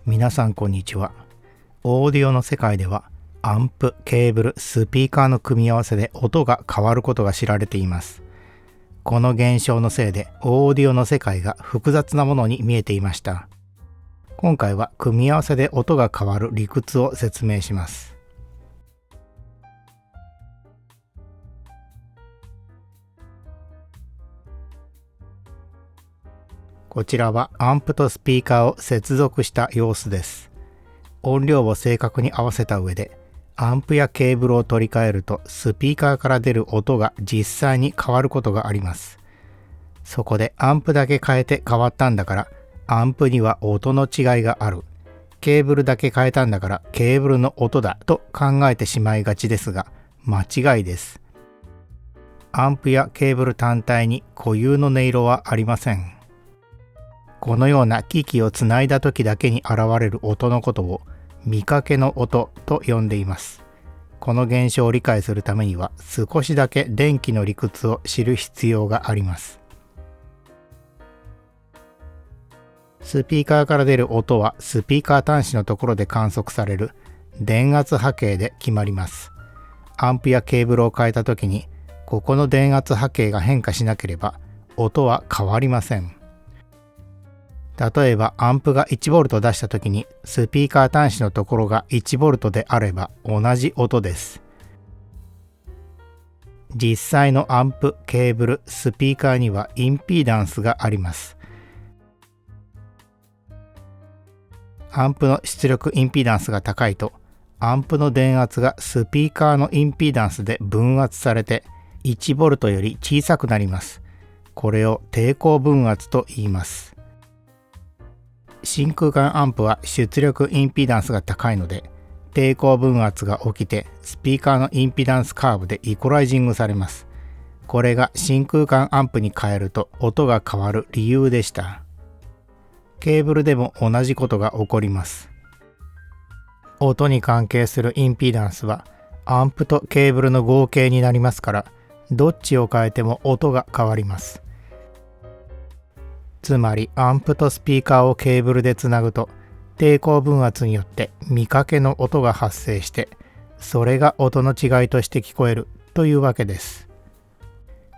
皆さんこんにちは。オーディオの世界ではアンプ、ケーブル、スピーカーの組み合わせで音が変わることが知られています。この現象のせいでオーディオの世界が複雑なものに見えていました。今回は組み合わせで音が変わる理屈を説明します。こちらはアンプとスピーカーを接続した様子です。音量を正確に合わせた上で、アンプやケーブルを取り替えるとスピーカーから出る音が実際に変わることがあります。そこでアンプだけ変えて変わったんだから、アンプには音の違いがある。ケーブルだけ変えたんだからケーブルの音だと考えてしまいがちですが、間違いです。アンプやケーブル単体に固有の音色はありません。このような機器をつないだ時だけに現れる音のことを見かけの音と呼んでいます。この現象を理解するためには少しだけ電気の理屈を知る必要があります。スピーカーから出る音はスピーカー端子のところで観測される電圧波形で決まります。アンプやケーブルを変えた時にここの電圧波形が変化しなければ音は変わりません。例えばアンプが 1V 出した時にスピーカー端子のところが 1V であれば同じ音です。実際のアンプ、ケーブル、スピーカーにはインピーダンスがあります。アンプの出力インピーダンスが高いと、アンプの電圧がスピーカーのインピーダンスで分圧されて 1V より小さくなります。これを抵抗分圧と言います。真空管アンプは出力インピーダンスが高いので、抵抗分圧が起きてスピーカーのインピダンスカーブでイコライジングされます。これが真空管アンプに変えると音が変わる理由でした。ケーブルでも同じことが起こります。音に関係するインピーダンスはアンプとケーブルの合計になりますから、どっちを変えても音が変わります。つまりアンプとスピーカーをケーブルでつなぐと抵抗分圧によって見かけの音が発生して、それが音の違いとして聞こえるというわけです。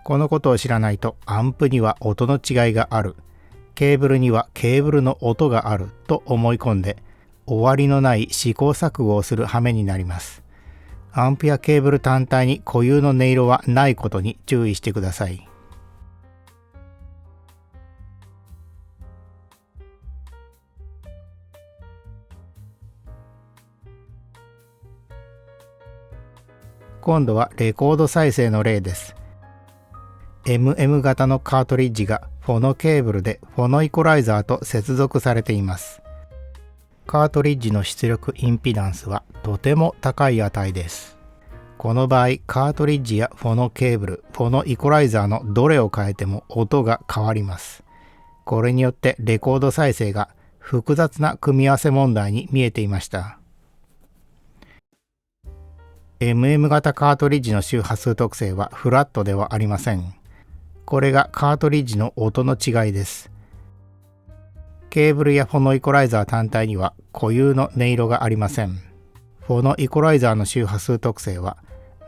このことを知らないとアンプには音の違いがある、ケーブルにはケーブルの音があると思い込んで終わりのない試行錯誤をする羽目になります。アンプやケーブル単体に固有の音色はないことに注意してください。今度はレコード再生の例です。MM 型のカートリッジがフォノケーブルでフォノイコライザーと接続されています。カートリッジの出力インピダンスはとても高い値です。この場合、カートリッジやフォノケーブル、フォノイコライザーのどれを変えても音が変わります。これによってレコード再生が複雑な組み合わせ問題に見えていました。MM 型カートリッジの周波数特性はフラットではありません。これがカートリッジの音の違いです。ケーブルやフォノイコライザー単体には固有の音色がありません。フォノイコライザーの周波数特性は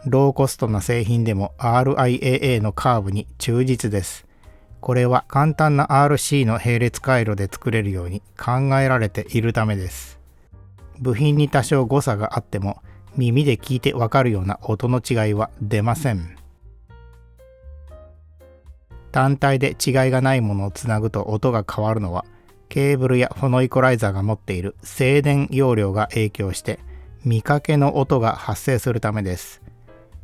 ローコストな製品でも RIAA のカーブに忠実です。これは簡単な RC の並列回路で作れるように考えられているためです。部品に多少誤差があっても耳で聞いてわかるような音の違いは出ません。単体で違いがないものをつなぐと音が変わるのは、ケーブルやフォノイコライザーが持っている静電容量が影響して見かけの音が発生するためです。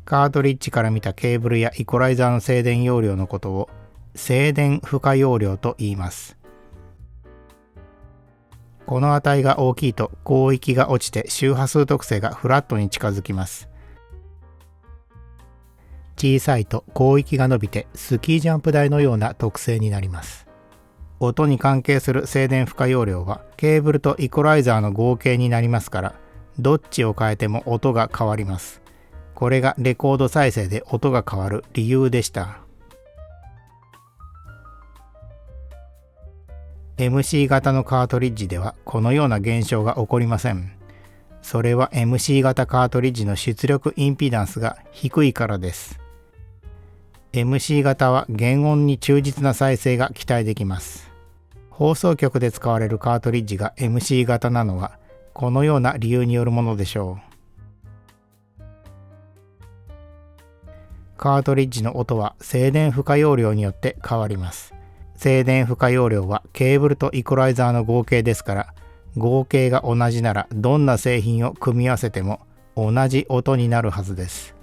カートリッジから見たケーブルやイコライザーの静電容量のことを静電負荷容量と言います。この値が大きいと広域が落ちて周波数特性がフラットに近づきます。小さいと広域が伸びてスキージャンプ台のような特性になります。音に関係する静電負荷容量はケーブルとイコライザーの合計になりますから、どっちを変えても音が変わります。これがレコード再生で音が変わる理由でした。MC 型のカートリッジではこのような現象が起こりません。それは MC 型カートリッジの出力インピダンスが低いからです。MC 型は原音に忠実な再生が期待できます。放送局で使われるカートリッジが MC 型なのはこのような理由によるものでしょう。カートリッジの音は静電負荷容量によって変わります。静電負荷容量はケーブルとイコライザーの合計ですから、合計が同じならどんな製品を組み合わせても同じ音になるはずです。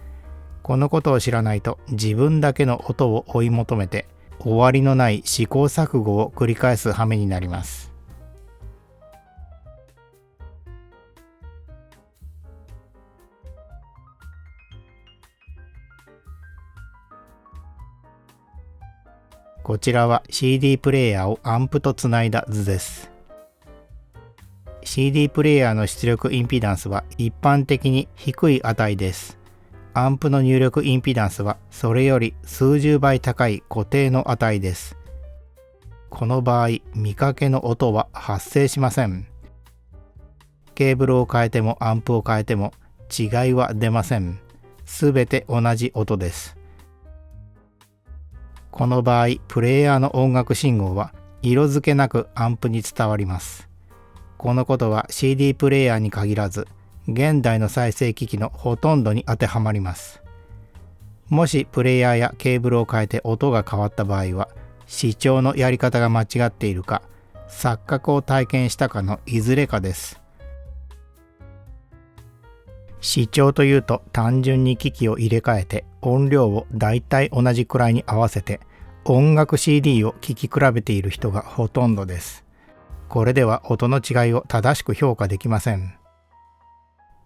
このことを知らないと自分だけの音を追い求めて終わりのない試行錯誤を繰り返す羽目になります。こちらは CD プレイヤーをアンプとつないだ図です。CD プレイヤーの出力インピダンスは一般的に低い値です。アンプの入力インピダンスはそれより数十倍高い固定の値です。この場合、見かけの音は発生しません。ケーブルを変えてもアンプを変えても違いは出ません。すべて同じ音です。この場合、プレイヤーの音楽信号は色付けなくアンプに伝わります。このことは CD プレイヤーに限らず、現代の再生機器のほとんどに当てはまります。もしプレイヤーやケーブルを変えて音が変わった場合は、視聴のやり方が間違っているか、錯覚を体験したかのいずれかです。視聴というと単純に機器を入れ替えて音量をだいたい同じくらいに合わせて音楽 CD を聴き比べている人がほとんどです。これでは音の違いを正しく評価できません。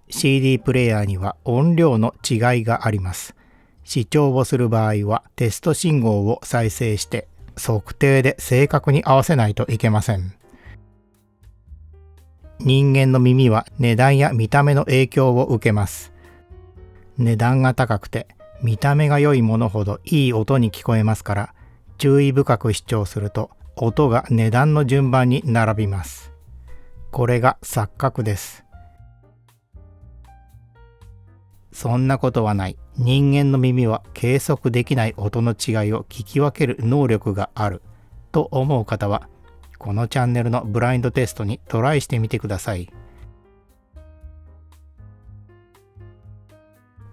CD プレイヤーには音量の違いがあります。視聴をする場合はテスト信号を再生して測定で正確に合わせないといけません。人間の耳は値段や見た目の影響を受けます。値段が高くて見た目が良いものほどいい音に聞こえますから、注意深く視聴すると音が値段の順番に並びます。これが錯覚です。そんなことはない。人間の耳は計測できない音の違いを聞き分ける能力があると思う方は、このチャンネルのブラインドテストにトライしてみてください。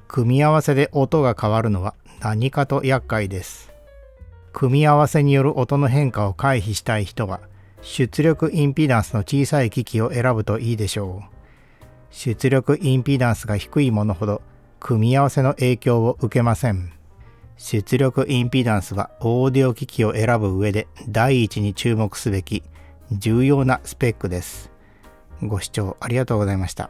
組み合わせで音が変わるのは何かと厄介です。組み合わせによる音の変化を回避したい人は、出力インピダンスの小さい機器を選ぶといいでしょう。出力インピダンスが低いものほど組み合わせの影響を受けません。出力インピダンスはオーディオ機器を選ぶ上で第一に注目すべき重要なスペックです。ご視聴ありがとうございました。